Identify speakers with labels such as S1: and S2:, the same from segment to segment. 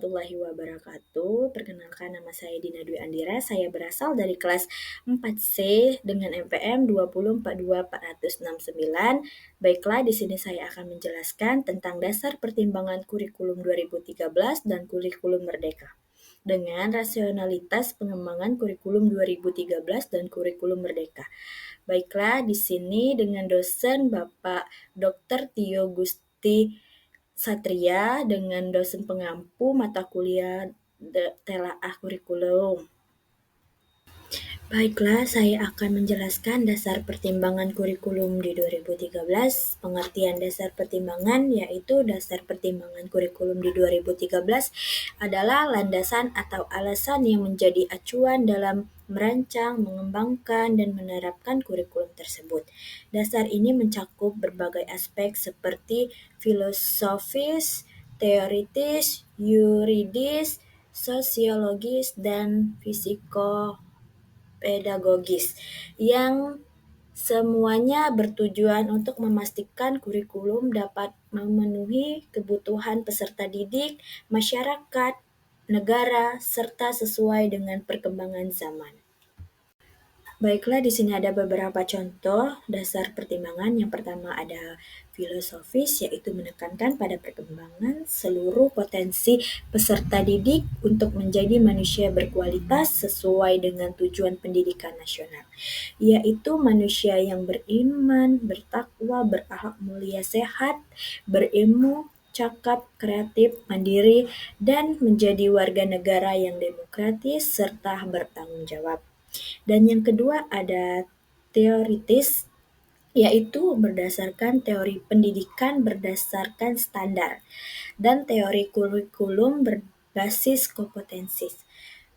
S1: warahmatullahi wabarakatuh. Perkenalkan, nama saya Dina Dwi Andira. Saya berasal dari kelas 4C dengan MPM 2042469. Baiklah, di sini saya akan menjelaskan tentang dasar pertimbangan kurikulum 2013 dan kurikulum Merdeka dengan rasionalitas pengembangan kurikulum 2013 dan kurikulum Merdeka. Baiklah, di sini dengan dosen Bapak Dr. Tio Gusti Satria dengan dosen pengampu mata kuliah telaah kurikulum. Baiklah, saya akan menjelaskan dasar pertimbangan kurikulum di 2013. Pengertian dasar pertimbangan yaitu dasar pertimbangan kurikulum di 2013 adalah landasan atau alasan yang menjadi acuan dalam merancang, mengembangkan, dan menerapkan kurikulum tersebut. Dasar ini mencakup berbagai aspek seperti filosofis, teoritis, yuridis, sosiologis, dan pedagogis yang semuanya bertujuan untuk memastikan kurikulum dapat memenuhi kebutuhan peserta didik, masyarakat, negara, serta sesuai dengan perkembangan zaman. Baiklah, di sini ada beberapa contoh dasar pertimbangan. Yang pertama ada filosofis, yaitu menekankan pada perkembangan seluruh potensi peserta didik untuk menjadi manusia berkualitas sesuai dengan tujuan pendidikan nasional, yaitu manusia yang beriman, bertakwa, berakhlak mulia, sehat, berilmu, cakap, kreatif, mandiri, dan menjadi warga negara yang demokratis serta bertanggung jawab. Dan yang kedua ada teoritis, yaitu berdasarkan teori pendidikan berdasarkan standar dan teori kurikulum berbasis kompetensi.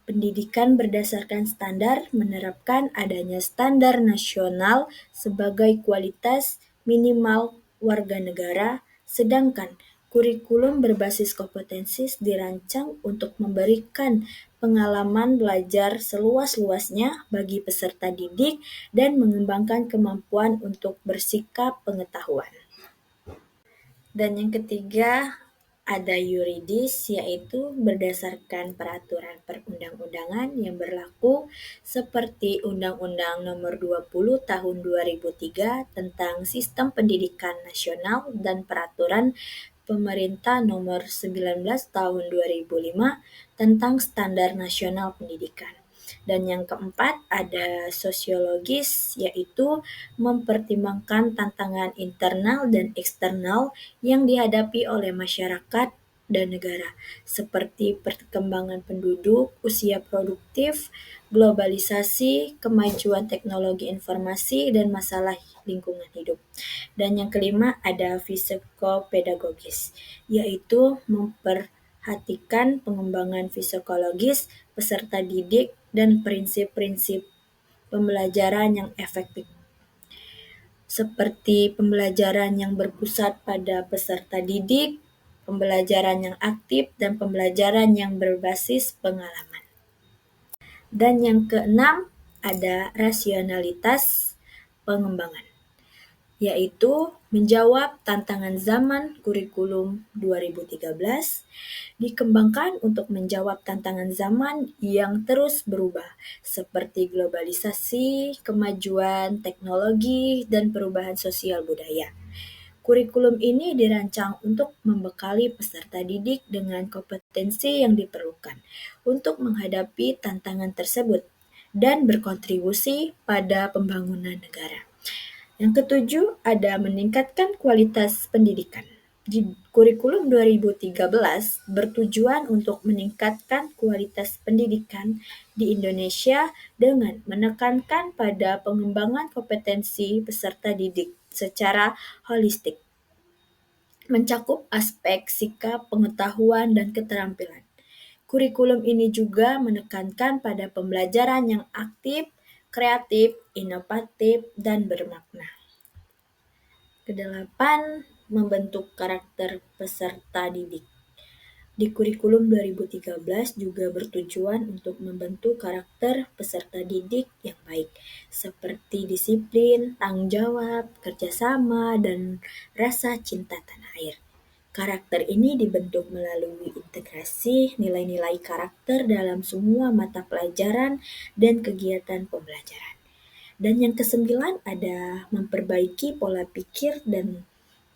S1: Pendidikan berdasarkan standar menerapkan adanya standar nasional sebagai kualitas minimal warga negara, sedangkan kurikulum berbasis kompetensi dirancang untuk memberikan pengalaman belajar seluas-luasnya bagi peserta didik dan mengembangkan kemampuan untuk bersikap pengetahuan. Dan yang ketiga ada yuridis, yaitu berdasarkan peraturan perundang-undangan yang berlaku seperti Undang-Undang Nomor 20 Tahun 2003 tentang Sistem Pendidikan Nasional dan Peraturan Pemerintah Nomor 19 Tahun 2005 tentang Standar Nasional Pendidikan. Dan yang keempat ada sosiologis, yaitu mempertimbangkan tantangan internal dan eksternal yang dihadapi oleh masyarakat dan negara, seperti perkembangan penduduk, usia produktif, globalisasi, kemajuan teknologi informasi, dan masalah lingkungan hidup. Dan yang kelima ada psikopedagogis, yaitu memperhatikan pengembangan psikologis peserta didik dan prinsip-prinsip pembelajaran yang efektif, seperti pembelajaran yang berpusat pada peserta didik, pembelajaran yang aktif, dan pembelajaran yang berbasis pengalaman. Dan yang keenam ada rasionalitas pengembangan, yaitu menjawab tantangan zaman kurikulum 2013, dikembangkan untuk menjawab tantangan zaman yang terus berubah, seperti globalisasi, kemajuan teknologi, dan perubahan sosial budaya. Kurikulum ini dirancang untuk membekali peserta didik dengan kompetensi yang diperlukan untuk menghadapi tantangan tersebut dan berkontribusi pada pembangunan negara. Yang ketujuh ada meningkatkan kualitas pendidikan. Di kurikulum 2013 bertujuan untuk meningkatkan kualitas pendidikan di Indonesia dengan menekankan pada pengembangan kompetensi peserta didik secara holistik, mencakup aspek sikap, pengetahuan, dan keterampilan. Kurikulum ini juga menekankan pada pembelajaran yang aktif, kreatif, inovatif, dan bermakna. Kedelapan, membentuk karakter peserta didik. Di kurikulum 2013 juga bertujuan untuk membentuk karakter peserta didik yang baik, seperti disiplin, tanggung jawab, kerjasama, dan rasa cinta tanah air. Karakter ini dibentuk melalui integrasi nilai-nilai karakter dalam semua mata pelajaran dan kegiatan pembelajaran. Dan yang kesembilan ada memperbaiki pola pikir dan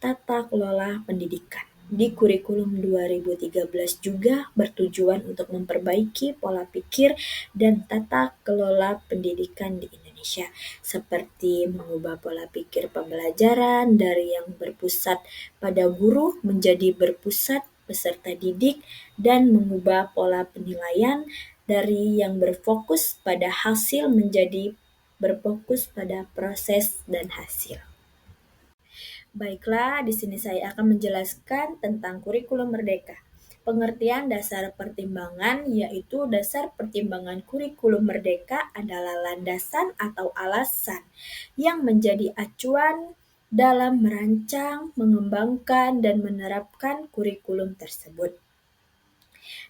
S1: tata kelola pendidikan. Di kurikulum 2013 juga bertujuan untuk memperbaiki pola pikir dan tata kelola pendidikan di Indonesia, seperti mengubah pola pikir pembelajaran dari yang berpusat pada guru menjadi berpusat peserta didik dan mengubah pola penilaian dari yang berfokus pada hasil menjadi berfokus pada proses dan hasil. Baiklah, di sini saya akan menjelaskan tentang kurikulum merdeka. Pengertian dasar pertimbangan yaitu dasar pertimbangan kurikulum merdeka adalah landasan atau alasan yang menjadi acuan dalam merancang, mengembangkan, dan menerapkan kurikulum tersebut.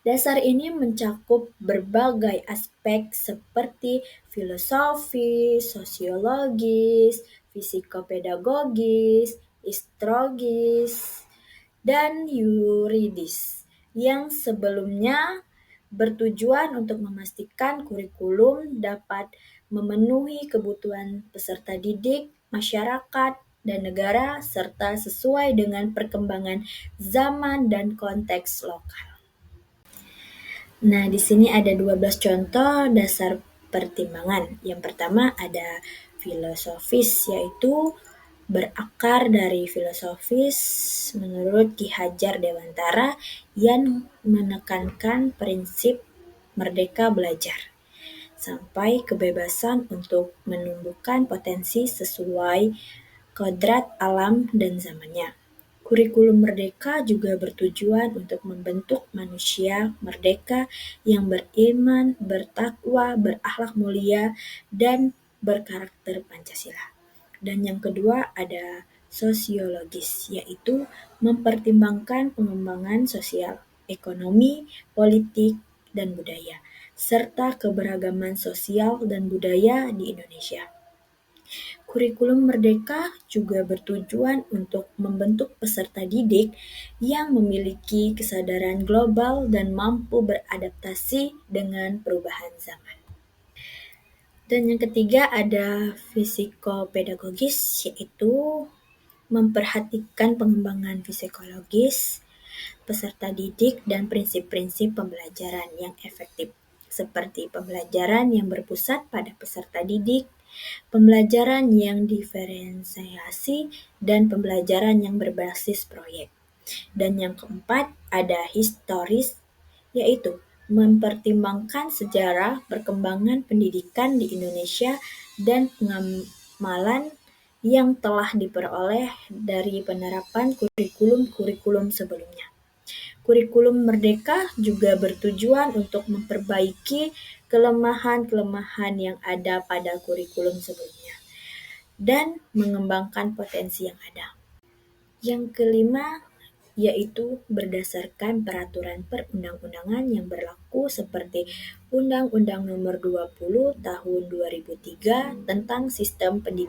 S1: Dasar ini mencakup berbagai aspek seperti filosofis, sosiologis, fisikopedagogis, historis, dan yuridis yang sebelumnya bertujuan untuk memastikan kurikulum dapat memenuhi kebutuhan peserta didik, masyarakat, dan negara serta sesuai dengan perkembangan zaman dan konteks lokal. Nah, di sini ada 12 contoh dasar pertimbangan. Yang pertama ada filosofis, yaitu berakar dari filosofis menurut Ki Hajar Dewantara yang menekankan prinsip merdeka belajar sampai kebebasan untuk menumbuhkan potensi sesuai kodrat alam dan zamannya. Kurikulum merdeka juga bertujuan untuk membentuk manusia merdeka yang beriman, bertakwa, berakhlak mulia, dan berkarakter Pancasila. Dan yang kedua ada sosiologis, yaitu mempertimbangkan pengembangan sosial, ekonomi, politik, dan budaya, serta keberagaman sosial dan budaya di Indonesia. Kurikulum merdeka juga bertujuan untuk membentuk peserta didik yang memiliki kesadaran global dan mampu beradaptasi dengan perubahan zaman. Dan yang ketiga ada fisikopedagogis, yaitu memperhatikan pengembangan psikologis peserta didik dan prinsip-prinsip pembelajaran yang efektif, seperti pembelajaran yang berpusat pada peserta didik, pembelajaran yang diferensiasi, dan pembelajaran yang berbasis proyek. Dan yang keempat ada historis, yaitu mempertimbangkan sejarah perkembangan pendidikan di Indonesia dan pengamalan yang telah diperoleh dari penerapan kurikulum-kurikulum sebelumnya. Kurikulum merdeka juga bertujuan untuk memperbaiki kelemahan-kelemahan yang ada pada kurikulum sebelumnya dan mengembangkan potensi yang ada. Yang kelima yaitu berdasarkan peraturan perundang-undangan yang berlaku seperti Undang-Undang Nomor 20 Tahun 2003 tentang Sistem Pendidikan